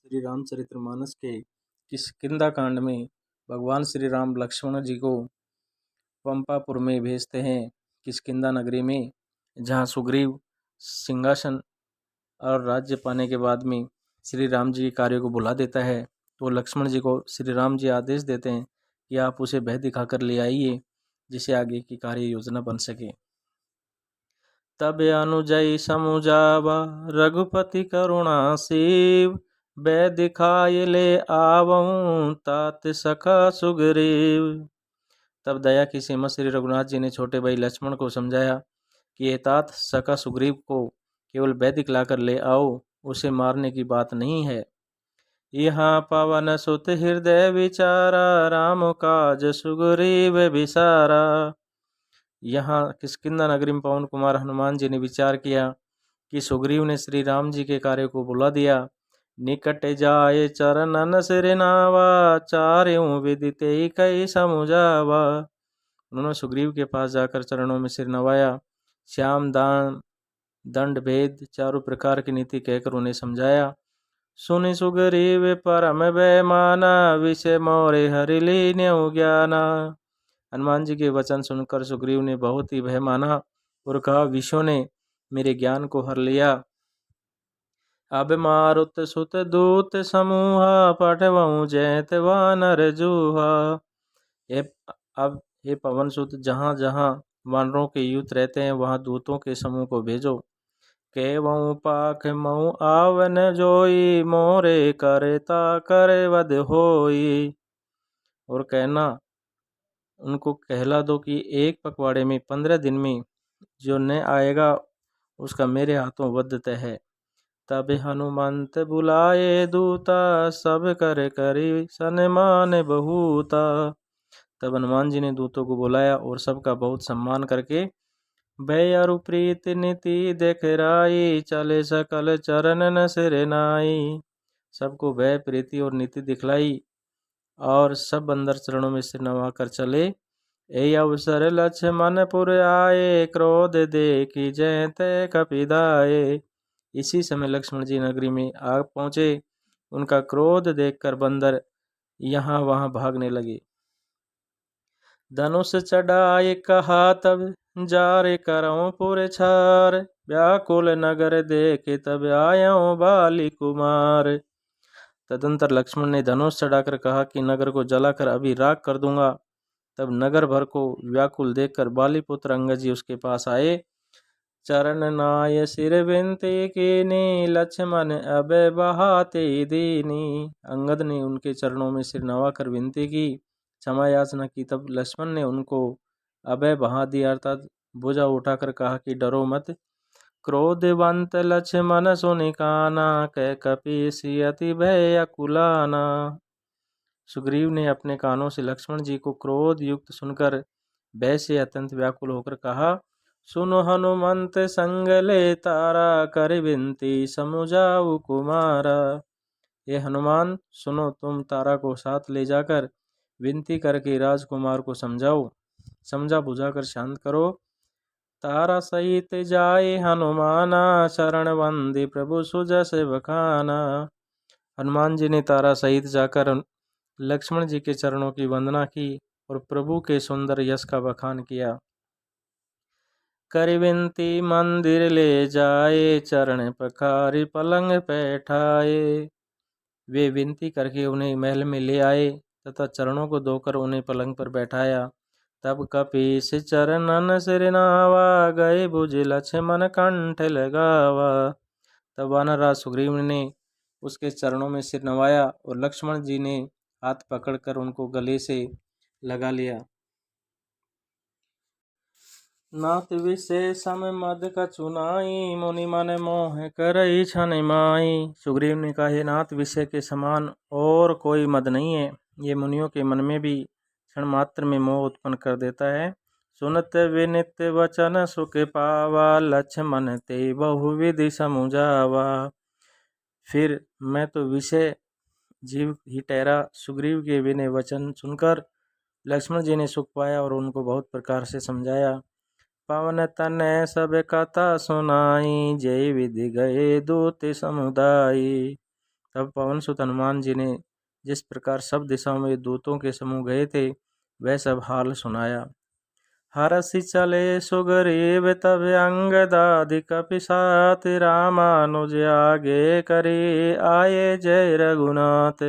श्री रामचरितमानस के किष्किंधा कांड में भगवान श्री राम लक्ष्मण जी को पंपापुर में भेजते हैं, किष्किंधा नगरी में, जहाँ सुग्रीव सिंहासन और राज्य पाने के बाद में श्री राम जी के कार्य को बुला देता है। तो लक्ष्मण जी को श्री राम जी आदेश देते हैं कि आप उसे भय दिखाकर ले आइए, जिसे आगे की कार्य योजना बन सके। तब अनुजय समुझावा रघुपति करुणा शिव, भय दिखाए ले आवऊं तात सखा सुग्रीव। तब दया की सीमा श्री रघुनाथ जी ने छोटे भाई लक्ष्मण को समझाया कि ये तात सखा सुग्रीव को केवल भय दिखलाकर ले आओ, उसे मारने की बात नहीं है। यहाँ पवन सुत हृदय विचारा, राम काज सुग्रीव विसारा। यहाँ किष्किंधा नगरी में पवन कुमार हनुमान जी ने विचार किया कि सुग्रीव ने श्री राम जी के कार्य को बुला दिया। निकट जाए चरणन सिर नावा, चार्यों विदिते कई समुझावा। उन्होंने सुग्रीव के पास जाकर चरणों में सिर नवाया, श्याम दान दंड भेद चारों प्रकार की नीति कहकर उन्हें समझाया। सुनि सुग्रीव परम बेमाना, विषय मोरे हरि लीन्यौ ज्ञाना। हनुमान जी के वचन सुनकर सुग्रीव ने बहुत ही भय माना और कहा, विषयों ने मेरे ज्ञान को हर लिया। अब मारुत सुत दूत समूहा, पठवऊं जैत वानर जूहा। अब हे पवन सुत, जहाँ जहाँ वानरों के युद्ध रहते हैं वहाँ दूतों के समूह को भेजो। केवं पाख मऊ आवन जोई, मोरे करता करे वध होई। और कहना, उनको कहला दो कि एक पखवाड़े में 15 दिन में जो न आएगा उसका मेरे हाथों वध तय है। तब हनुमंत बुलाए दूता, सब कर करी सन्मान बहुता। तब हनुमान जी ने दूतों को बुलाया और सबका बहुत सम्मान करके भय अरु प्रीति नीति देखराई, चले सकल चरणन सिर नाई। सबको भय प्रीति और नीति दिखलाई और सब अंदर चरणों में सिर नवा कर चले। ए अवसर लक्ष्मणपुर आए, क्रोध देखी जयते कपिदाए। इसी समय लक्ष्मण जी नगरी में आ पहुंचे। उनका क्रोध देखकर बंदर यहाँ वहाँ भागने लगे। धनुष चढ़ाए कहा तब, जारे करऊं पुर छार, व्याकुल नगर देखे तब आयो बाली कुमार। तदंतर लक्ष्मण ने धनुष चढ़ाकर कहा कि नगर को जलाकर अभी राख कर दूंगा। तब नगर भर को व्याकुल देखकर बाली पुत्र अंगद जी उसके पास आए। चरण नाय सिर विनती कीनी, लक्ष्मण अब बहाते दीनी। अंगद ने उनके चरणों में सिर नवाकर विनती की, क्षमा याचना की। तब लक्ष्मण ने उनको अभय बहा दिया, अर्थात भुजा उठाकर कहा कि डरो मत। क्रोधवंत लक्ष्मण सुनि काना, कह कपीसी अति भय अकुलाना। सुग्रीव ने अपने कानों से लक्ष्मण जी को क्रोध युक्त सुनकर भय से अत्यंत व्याकुल होकर कहा, सुनो हनुमंत संग ले तारा, कर विनती समुझाऊ कुमारा। ये हनुमान सुनो, तुम तारा को साथ ले जाकर विनती करके राजकुमार को समझाओ, समझा बुझाकर शांत करो। तारा सहित जाए हनुमाना, शरण वंदे प्रभु सुजस बखाना। हनुमान जी ने तारा सहित जाकर लक्ष्मण जी के चरणों की वंदना की और प्रभु के सुंदर यश का बखान किया। कर विनती मंदिर ले जाए, चरण पखारी पलंग बैठाए। वे विनती करके उन्हें महल में ले आए तथा चरणों को धोकर उन्हें पलंग पर बैठाया। तब कपीस चरणन सिर नावा, गए भुज लक्ष्मण कंठ लगावा। तब वानरराज सुग्रीव ने उसके चरणों में सिर नवाया और लक्ष्मण जी ने हाथ पकड़कर उनको गले से लगा लिया। नाथ विशेषम मद कछुनाई, मुनि मन मोह करई छन माई। सुग्रीव ने कहा, हे नाथ, विषय के समान और कोई मद नहीं है। ये मुनियों के मन में भी क्षण मात्र में मोह उत्पन्न कर देता है। सुनत विनित वचन सुख पावा, लक्ष्मण ते बहुविधि समुझावा। फिर मैं तो विषय जीव ही ठहरा। सुग्रीव के विनय वचन सुनकर लक्ष्मण जी ने सुख पाया और उनको बहुत प्रकार से समझाया। पवन तनय सब कथा सुनाई, जय विधि गए दूत समुदायी। तब पवन सुत हनुमान जी ने जिस प्रकार सब दिशाओं में दूतों के समूह गए थे वह सब हाल सुनाया। हरषि चले सुग्रीव तब अंगदादि कपिसात रामानुज आगे करे आए जय रघुनाथ।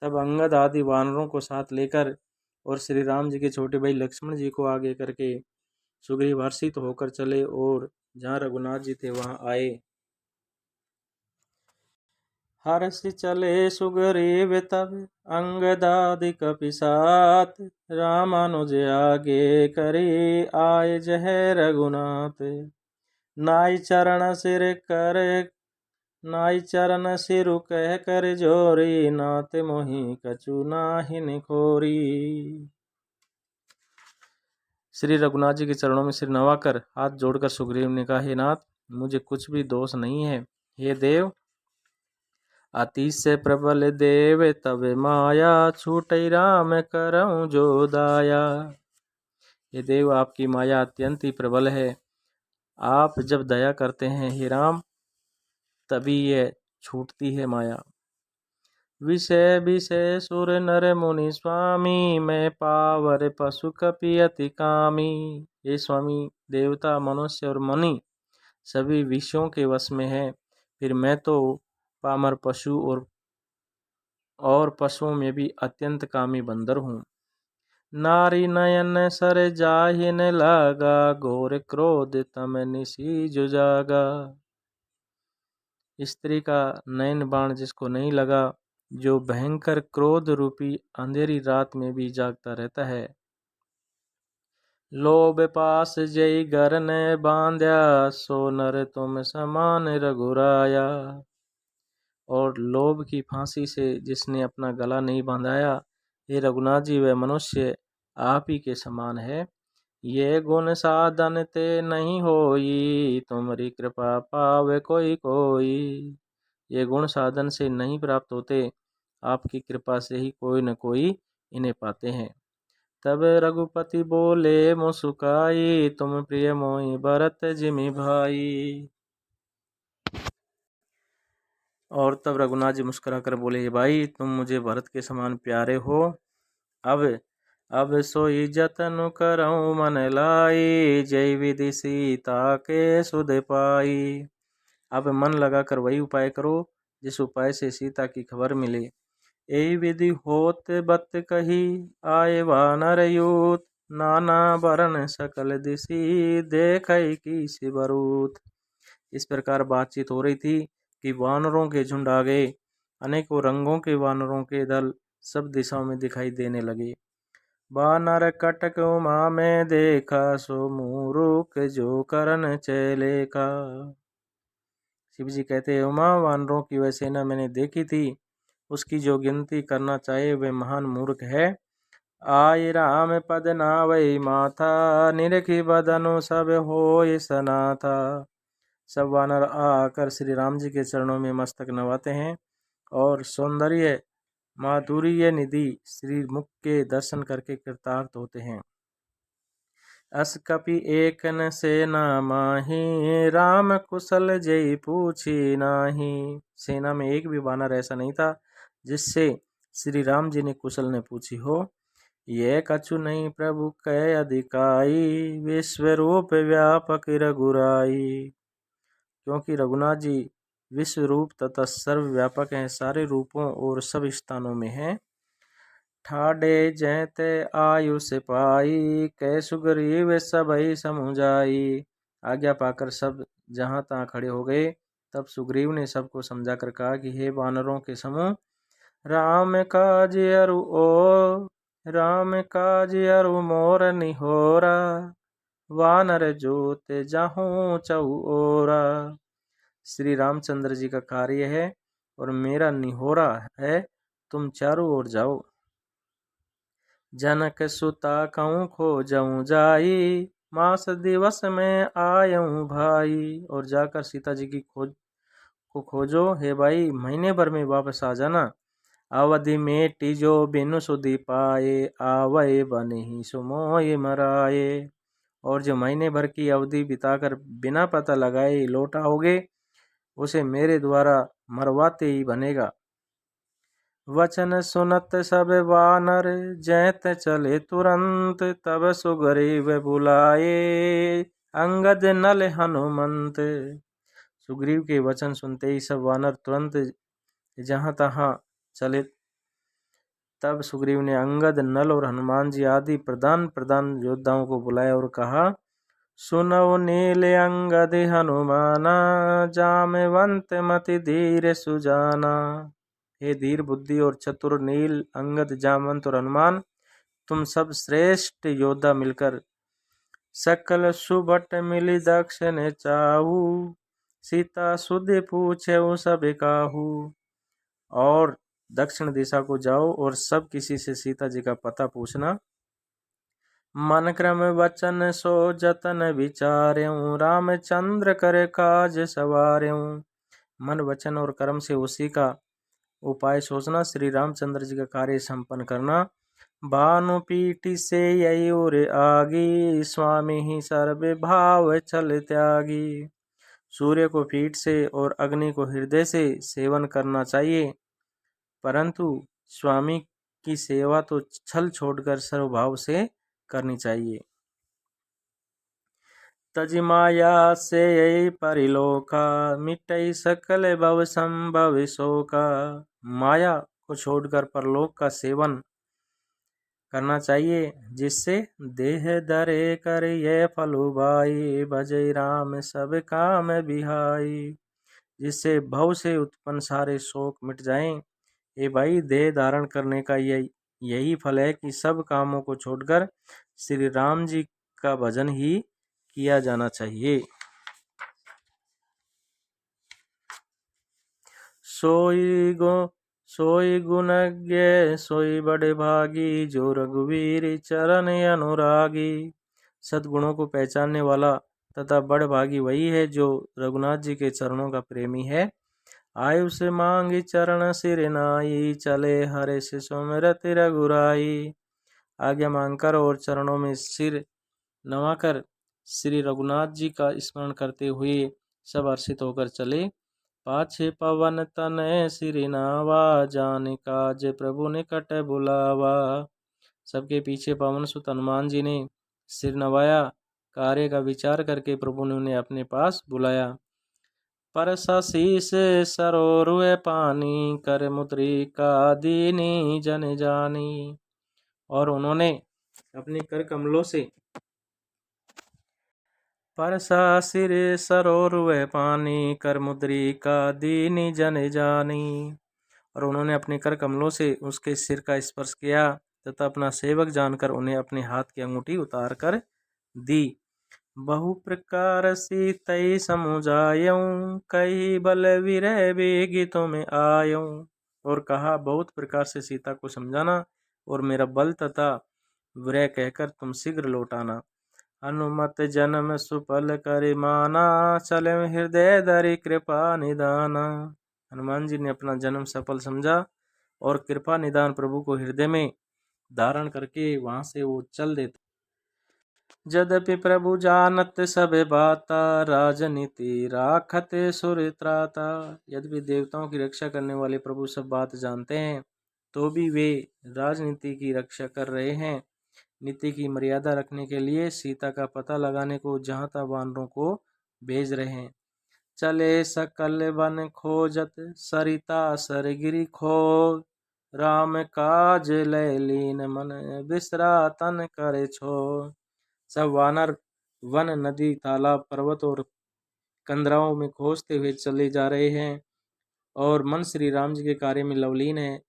तब अंगद आदि वानरों को साथ लेकर और श्री राम जी के छोटे भाई लक्ष्मण जी को आगे करके सुग्रीव हर्षित होकर चले और जहाँ रघुनाथ जी थे वहां आए। हर्षि चले सुग्रीव तब अंगदादि कपिसात रामानुज आगे करे आए जय रघुनाथ। नाई चरण सिर कर नाई चरण सिरु कह कर जोरी नाथ मोहि कछु नाहिन खोरी। श्री रघुनाथ जी के चरणों में सिर नवाकर हाथ जोड़कर सुग्रीव ने कहा, हे नाथ, मुझे कुछ भी दोष नहीं है। हे देव, अति से प्रबल देव तब माया छूटई राम करऊं जो दाया। हे देव, आपकी माया अत्यंत ही प्रबल है। आप जब दया करते हैं हे राम, तभी यह छूटती है माया। विषय विषय सुर नर मुनि स्वामी मैं पावर पशु कपि अति कामी। हे स्वामी, देवता मनुष्य और मुनि सभी विषयों के वश में है, फिर मैं तो पामर पशु और पशुओं में भी अत्यंत कामी बंदर हूँ। नारी नयन सर जाहिन लागा घोर क्रोध तम निशी जुजागा। स्त्री का नयन बाण जिसको नहीं लगा, जो भयंकर क्रोध रूपी अंधेरी रात में भी जागता रहता है। लोभ पास जय घर ने बांध्या सो नर तुम समान रघुराया। और लोभ की फांसी से जिसने अपना गला नहीं बांधाया, हे रघुनाथ जी, वह मनुष्य आप ही के समान है। ये गुण साधन ते नहीं होई तुम्हारी कृपा पावे कोई कोई। ये गुण साधन से नहीं प्राप्त होते, आपकी कृपा से ही कोई न कोई इन्हें पाते हैं। तब रघुपति बोले मुस्काई तुम प्रिय मोहि भरत जिमि भाई। और तब रघुनाथ जी मुस्कुरा कर बोले, भाई तुम मुझे भरत के समान प्यारे हो। अब सोई जतन करऊं मन लाई जय विधि सीता के सुध पाई। अब मन लगाकर वही उपाय करो जिस उपाय से सीता की खबर मिले। यही विधि होत बत कही आए वानर यूत नाना बरन सकल दिशी देखई की सिबरूत। इस प्रकार बातचीत हो रही थी कि वानरों के झुंड आ गए। अनेकों रंगों के वानरों के दल सब दिशाओं में दिखाई देने लगे। वानर कटक उमा में देखा सो मूरुख जो करन चले का। शिव जी कहते हैं, उमा वानरों की वह सेना मैंने देखी थी, उसकी जो गिनती करना चाहे वह महान मूर्ख है। आय राम पद नावई माथा निरखी बदनु सब होय सनाथा। सब वानर आकर श्री राम जी के चरणों में मस्तक नवाते हैं और सौंदर्य माधुर्य निधि श्री मुख के दर्शन करके कृतार्थ होते हैं। अस कपि एक न सेना माही राम कुशल जय पूछी नाही। सेना में एक भी वानर ऐसा नहीं था जिससे श्री राम जी ने कुशल ने पूछी हो। ये कछु नहीं प्रभु कै अधिकाई विश्व रूप व्यापक रघुराई। क्योंकि रघुनाथ जी विश्व रूप तथा सर्वव्यापक हैं, सारे रूपों और सब स्थानों में हैं। ठाडे जैते आयु से पाई कै सुग्रीव सबई समुझाई। आज्ञा पाकर सब जहां तहां खड़े हो गए। तब सुग्रीव ने सबको समझाकर कहा कि हे वानरों के समूह, राम काज अरु मोर निहोरा वानर जोत जाहूं चौओरा। श्री रामचंद्र जी का कार्य है और मेरा निहोरा है, तुम चारों ओर जाओ। जनक सुता कहूँ खोजऊं जाई मास दिवस में आयऊं भाई। और जाकर सीता जी की खोजो हे भाई, महीने भर में वापस आ जाना। अवधि में टीजो बिनु सुधि पाए आवय बनि सुमोय मराए। और जो महीने भर की अवधि बिताकर बिना पता लगाए लौट आओगे, उसे मेरे द्वारा मरवाते ही बनेगा। वचन सुनत सब वानर, जैत चले तुरंत, तब सुग्रीव बुलाए, अंगद नल हनुमंत। सुग्रीव के वचन सुनते ही सब वानर तुरंत जहां तहां चले। तब सुग्रीव ने अंगद, नल और हनुमान जी आदि प्रधान योद्धाओं को बुलाया और कहा, सुनौ नील अंगद हनुमाना, जामवंत मति धीर सुजाना। हे धीर बुद्धि और चतुर नील, अंगद, जामवंत और हनुमान, तुम सब श्रेष्ठ योद्धा मिलकर सकल सुभट मिली दक्ष ने चाहू, सीता सुधि पूछे सब काहू। और दक्षिण दिशा को जाओ और सब किसी से सीता जी का पता पूछना। मन क्रम वचन सो जतन विचार्यूं, रामचंद्र करे काज सवार्यूं। मन वचन और कर्म से उसी का उपाय सोचना, श्री रामचंद्र जी का कार्य संपन्न करना। भानु पीठ से ययूर आगी, स्वामी ही सर्व भाव चल त्यागी। सूर्य को पीठ से और अग्नि को हृदय से सेवन करना चाहिए, परंतु स्वामी की सेवा तो छल छोड़कर सर्वभाव से करनी चाहिए। तज माया से यही परिलोका, मिटई सकल भव संभव शोका। माया को छोड़कर परलोक का सेवन करना चाहिए, जिससे देह धरे कर ये फलु भाई, भजई राम सब काम बिहाई। जिससे भव से उत्पन्न सारे शोक मिट जाएं। ये भाई, देह धारण करने का यही फल है कि सब कामों को छोड़कर श्री राम जी का भजन ही किया जाना चाहिए। सोई गुणज्ञ सोई बड़े भागी, जो रघुवीर चरण अनुरागी। सद्गुणों को पहचानने वाला तथा बड़ भागी वही है जो रघुनाथ जी के चरणों का प्रेमी है। आयु से मांगी चरण सिर नाई, चले हरे से सुमिरत रघुराई। आज्ञा मांगकर और चरणों में सिर नवाकर श्री रघुनाथ जी का स्मरण करते हुए सब हर्षित होकर चले। पाछे पवन तनय सिर नावा, जाने काज प्रभु निकट बुलावा। सबके पीछे पवन सुत हनुमान जी ने सिर नवाया, कार्य का विचार करके प्रभु ने उन्हें अपने पास बुलाया। परसा शीस सरोरुए पानी, कर मुद्रिका दीनी जन जानी। और उन्होंने अपने कर कमलों से परसा सिर सरोरुए पानी, कर मुद्रिका दीनी जन जानी। और उन्होंने अपने कर कमलों से उसके सिर का स्पर्श किया तथा अपना सेवक जानकर उन्हें अपने हाथ की अंगूठी उतार कर दी। बहु प्रकार सीतई समुझायूं, कई बल विरह बेगी तुम्हें आयूं। और कहा, बहुत प्रकार से सीता को समझाना और मेरा बल तथा विरह कहकर तुम शीघ्र लौट आना। अनुमत जन्म सुफल करि माना, चले हृदय धरि कृपा निदाना। हनुमान जी ने अपना जन्म सफल समझा और कृपा निदान प्रभु को हृदय में धारण करके वहां से वो चल देते। यद्यपि प्रभु जानत सब बाता, राजनीति राखत सुर त्राता। यद्यपि देवताओं की रक्षा करने वाले प्रभु सब बात जानते हैं, तो भी वे राजनीति की रक्षा कर रहे हैं। नीति की मर्यादा रखने के लिए सीता का पता लगाने को जहां तहां वानरों को भेज रहे हैं। चले सकल वन खोजत, सरिता सरगिरी खो। राम काज लय लीन मन, बिसरा तन करे छो। सब वानर वन, नदी, तालाब, पर्वत और कंदराओं में खोजते हुए चले जा रहे हैं और मन श्री राम जी के कार्य में लवलीन है।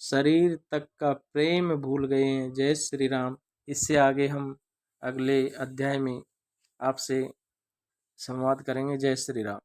शरीर तक का प्रेम भूल गए हैं। जय श्री राम। इससे आगे हम अगले अध्याय में आपसे संवाद करेंगे। जय श्री राम।